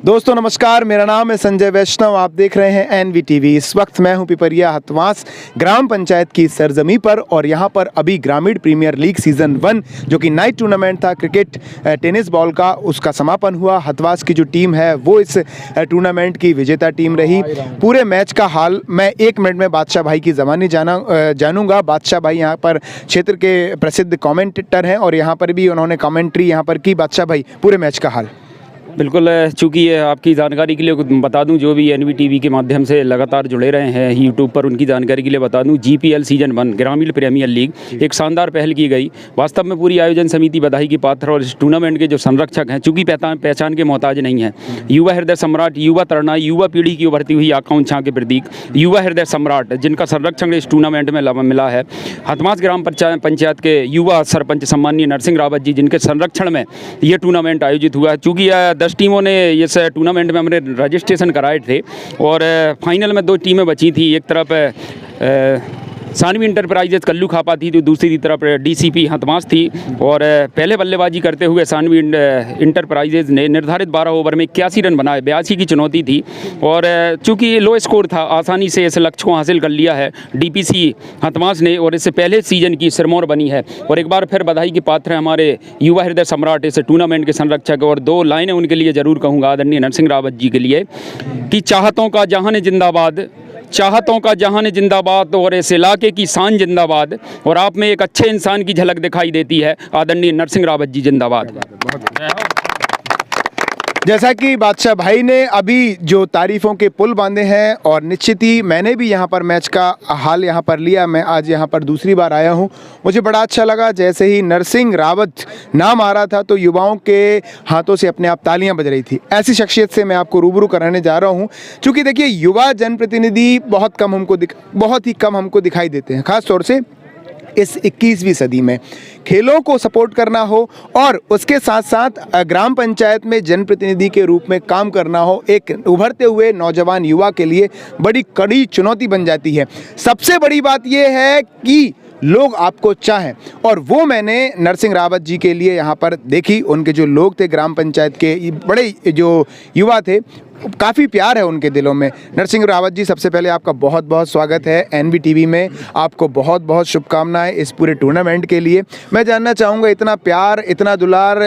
दोस्तों नमस्कार, मेरा नाम है संजय वैष्णव। आप देख रहे हैं एनवीटीवी। इस वक्त मैं हूं पिपरिया हथवास ग्राम पंचायत की सरजमी पर और यहां पर अभी ग्रामीण प्रीमियर लीग सीज़न 1 जो कि नाइट टूर्नामेंट था क्रिकेट टेनिस बॉल का, उसका समापन हुआ। हथवास की जो टीम है वो इस टूर्नामेंट की विजेता टीम रही। पूरे मैच का हाल मैं 1 मिनट में बादशाह भाई की ज़बानी जानूंगा। बादशाह भाई यहाँ पर क्षेत्र के प्रसिद्ध कॉमेंटेटर हैं और यहाँ पर भी उन्होंने कॉमेंट्री यहाँ पर की। बादशाह भाई, पूरे मैच का हाल। बिल्कुल, चूँकि ये आपकी जानकारी के लिए बता दूं, जो भी एनवीटीवी के माध्यम से लगातार जुड़े रहे हैं यूट्यूब पर, उनकी जानकारी के लिए बता दूं, जीपीएल सीजन 1 ग्रामीण प्रीमियर लीग एक शानदार पहल की गई। वास्तव में पूरी आयोजन समिति बधाई की पात्र और इस टूर्नामेंट के जो संरक्षक हैं, चूँकि पहचान के मोहताज नहीं हैं, युवा हृदय सम्राट, युवा तरनाई, युवा पीढ़ी की उभरती हुई आकांक्षा के प्रतीक युवा हृदय सम्राट, जिनका संरक्षण इस टूर्नामेंट में मिला है। हथवास ग्राम पंचायत के युवा सरपंच सम्मानीय नरसिंह रावत जी, जिनके संरक्षण में ये टूर्नामेंट आयोजित हुआ है। चूँकि 10 टीमों ने इस टूर्नामेंट में हमने रजिस्ट्रेशन कराए थे और फाइनल में 2 टीमें बची थी। एक तरफ सानवी इंटरप्राइजेज कल्लू खापा थी, तो दूसरी तरफ डीसीपी हथवास थी। और पहले बल्लेबाजी करते हुए सानवी इंटरप्राइजेज ने निर्धारित 12 ओवर में 81 रन बनाए। 82 की चुनौती थी और चूँकि लो स्कोर था, आसानी से इस लक्ष्य को हासिल कर लिया है डीपीसी हथवास ने और इससे पहले सीजन की सिरमौर बनी है। और एक बार फिर बधाई के पात्र हैं हमारे युवा हृदय सम्राट, इस टूर्नामेंट के संरक्षक। और 2 लाइनें उनके लिए ज़रूर कहूँगा, आदरणीय नरसिंह रावत जी के लिए, कि चाहतों का जहान जिंदाबाद, चाहतों का जहान जिंदाबाद और इस इलाके की शान जिंदाबाद, और आप में एक अच्छे इंसान की झलक दिखाई देती है, आदरणीय नरसिंह रावत जी जिंदाबाद। जैसा कि बादशाह भाई ने अभी जो तारीफ़ों के पुल बांधे हैं और निश्चित ही मैंने भी यहाँ पर मैच का हाल यहाँ पर लिया। मैं आज यहाँ पर दूसरी बार आया हूँ, मुझे बड़ा अच्छा लगा। जैसे ही नरसिंह रावत नाम आ रहा था तो युवाओं के हाथों से अपने आप तालियां बज रही थी। ऐसी शख्सियत से मैं आपको रूबरू कराने जा रहा हूँ। क्योंकि देखिए, युवा जनप्रतिनिधि बहुत ही कम हमको दिखाई देते हैं, ख़ास तौर से इस 21वीं सदी में। खेलों को सपोर्ट करना हो और उसके साथ साथ ग्राम पंचायत में जनप्रतिनिधि के रूप में काम करना हो, एक उभरते हुए नौजवान युवा के लिए बड़ी कड़ी चुनौती बन जाती है। सबसे बड़ी बात यह है कि लोग आपको चाहें, और वो मैंने नरसिंह रावत जी के लिए यहाँ पर देखी। उनके जो लोग थे ग्राम पंचायत के, बड़े जो युवा थे, काफ़ी प्यार है उनके दिलों में। नरसिंह रावत जी, सबसे पहले आपका बहुत बहुत स्वागत है एनवीटीवी में। आपको बहुत बहुत शुभकामनाएं इस पूरे टूर्नामेंट के लिए। मैं जानना चाहूँगा, इतना प्यार, इतना दुलार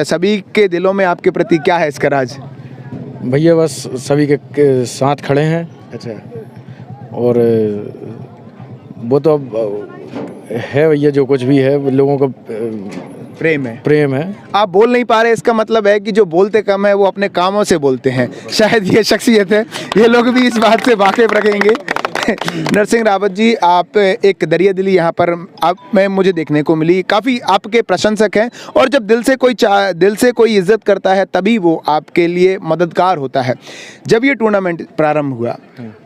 सभी के दिलों में आपके प्रति क्या है इसका राज? भैया बस सभी के साथ खड़े हैं। अच्छा। और वो तो अब है भैया, जो कुछ भी है लोगों का प्रेम है। आप बोल नहीं पा रहे, इसका मतलब है कि जो बोलते कम है वो अपने कामों से बोलते हैं। शायद ये शख्सियत है, ये लोग भी इस बात से वाकिफ रखेंगे। नरसिंह रावत जी, आप एक दरिया दिली यहाँ पर मुझे देखने को मिली। काफ़ी आपके प्रशंसक हैं और जब दिल से कोई इज्जत करता है तभी वो आपके लिए मददगार होता है। जब ये टूर्नामेंट प्रारंभ हुआ,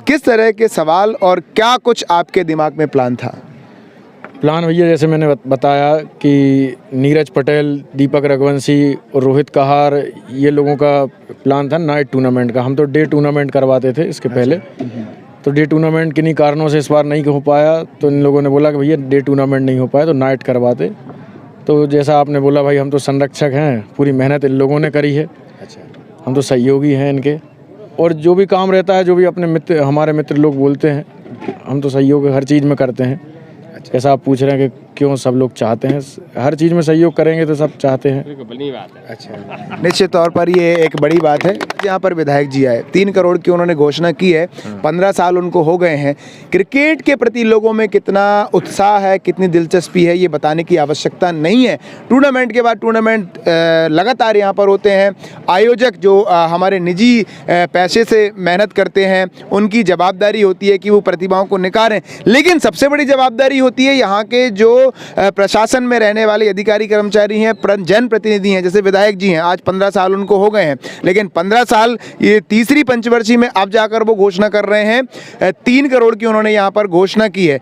किस तरह के सवाल और क्या कुछ आपके दिमाग में प्लान था? प्लान भैया, जैसे मैंने बताया कि नीरज पटेल, दीपक रघुवंशी और रोहित कहार, ये लोगों का प्लान था नाइट टूर्नामेंट का। हम तो डे टूर्नामेंट करवाते थे इसके पहले। तो डे टूर्नामेंट किन्हीं कारणों से इस बार नहीं हो पाया, तो इन लोगों ने बोला कि भैया डे टूर्नामेंट नहीं हो पाया तो नाइट करवाते। तो जैसा आपने बोला भाई, हम तो संरक्षक हैं, पूरी मेहनत इन लोगों ने करी है। अच्छा। हम तो सहयोगी हैं इनके, और जो भी काम रहता है, जो भी अपने मित्र, हमारे मित्र लोग बोलते हैं, हम तो सहयोग हर चीज़ में करते हैं। जैसा आप पूछ रहे हैं कि क्यों सब लोग चाहते हैं, हर चीज़ में सहयोग करेंगे तो सब चाहते हैं। बड़ी बात है। अच्छा, निश्चित तौर पर ये एक बड़ी बात है। यहाँ पर विधायक जी आए, 3 करोड़ की उन्होंने घोषणा की है। 15 साल उनको हो गए हैं। क्रिकेट के प्रति लोगों में कितना उत्साह है, कितनी दिलचस्पी है, ये बताने की आवश्यकता नहीं है। टूर्नामेंट के बाद टूर्नामेंट लगातार यहाँ पर होते हैं। आयोजक जो हमारे निजी पैसे से मेहनत करते हैं, उनकी जवाबदारी होती है कि वो प्रतिभाओं को निखारें। लेकिन सबसे बड़ी जवाबदारी होती है यहाँ के जो प्रशासन में रहने वाले अधिकारी कर्मचारी हैं, जनप्रतिनिधि हैं, जैसे विधायक जी हैं। आज 15 साल उनको हो गए हैं, लेकिन 15 साल ये तीसरी पंचवर्षीय में अब जाकर वो घोषणा कर रहे हैं। 3 करोड़ की उन्होंने यहाँ पर घोषणा की है।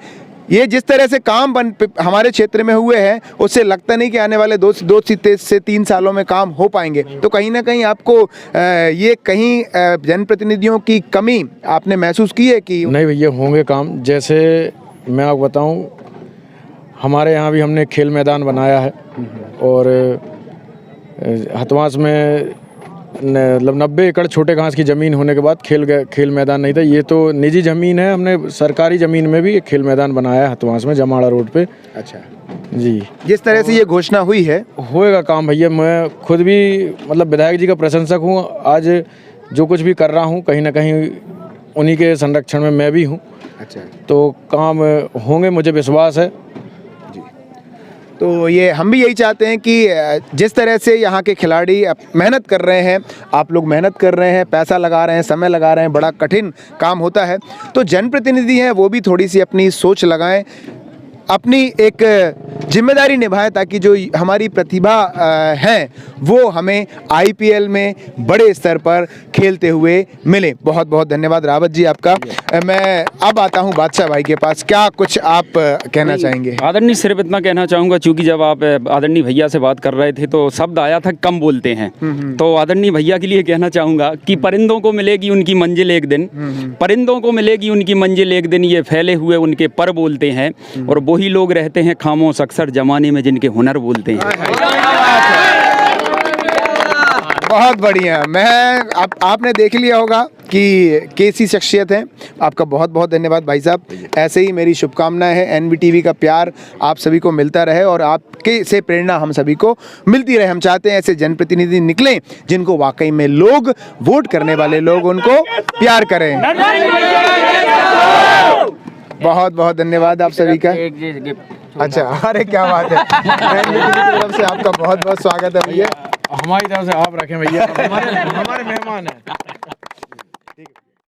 ये जिस तरह से काम हमारे क्षेत्र में हुए हैं, उससे लगता नहीं कि आने वाले 2 से 3 सालों में काम हो पाएंगे। तो कहीं ना कहीं आपको ये कहीं जनप्रतिनिधियों की कमी आपने महसूस की है कि? नहीं भैया, होंगे काम। जैसे मैं आपको बताऊं, हमारे यहाँ भी हमने खेल मैदान बनाया है और हथवास में मतलब 90 एकड़ छोटे घास की ज़मीन होने के बाद खेल मैदान नहीं था। ये तो निजी ज़मीन है, हमने सरकारी ज़मीन में भी एक खेल मैदान बनाया है हथवास में, जमाड़ा रोड पे। अच्छा, जी, जिस तरह से ये घोषणा हुई है, होएगा काम भैया। मैं खुद भी मतलब विधायक जी का प्रशंसक हूँ। आज जो कुछ भी कर रहा हूँ कहीं ना कहीं उन्हीं के संरक्षण में मैं भी हूँ। अच्छा, तो काम होंगे, मुझे विश्वास है। तो ये हम भी यही चाहते हैं कि जिस तरह से यहाँ के खिलाड़ी मेहनत कर रहे हैं, आप लोग मेहनत कर रहे हैं, पैसा लगा रहे हैं, समय लगा रहे हैं, बड़ा कठिन काम होता है, तो जनप्रतिनिधि हैं वो भी थोड़ी सी अपनी सोच लगाएं, अपनी एक जिम्मेदारी निभाएं, ताकि जो हमारी प्रतिभा है वो हमें आईपीएल में बड़े स्तर पर खेलते हुए मिले। बहुत बहुत धन्यवाद रावत जी आपका। मैं अब आता हूं बादशाह भाई के पास, क्या कुछ आप कहना चाहेंगे? आदरणीय, सिर्फ इतना कहना चाहूँगा, चूँकि जब आप आदरणीय भैया से बात कर रहे थे तो शब्द आया था कम बोलते हैं, तो आदरणीय भैया के लिए कहना चाहूँगा कि परिंदों को मिलेगी उनकी मंजिल एक दिन, परिंदों को मिलेगी उनकी मंजिल एक दिन, ये फैले हुए उनके पर बोलते हैं, और वही लोग रहते हैं खामोश अक्सर जमाने में जिनके हुनर बोलते हैं। बहुत बढ़िया। आपने देख लिया होगा कि कैसी शख्सियत है। आपका बहुत बहुत धन्यवाद भाई साहब। ऐसे ही मेरी शुभकामनाएं हैं, एनवीटीवी का प्यार आप सभी को मिलता रहे और आपके से प्रेरणा हम सभी को मिलती रहे। हम चाहते हैं ऐसे जनप्रतिनिधि निकलें जिनको वाकई में लोग, वोट करने वाले लोग उनको प्यार करें। बहुत बहुत धन्यवाद आप सभी का। अच्छा, अरे क्या बात है। एनवीटीवी की तरफ से आपका बहुत बहुत स्वागत है भैया। हमारी तरफ से आप रखें भैया, हमारे मेहमान हैं।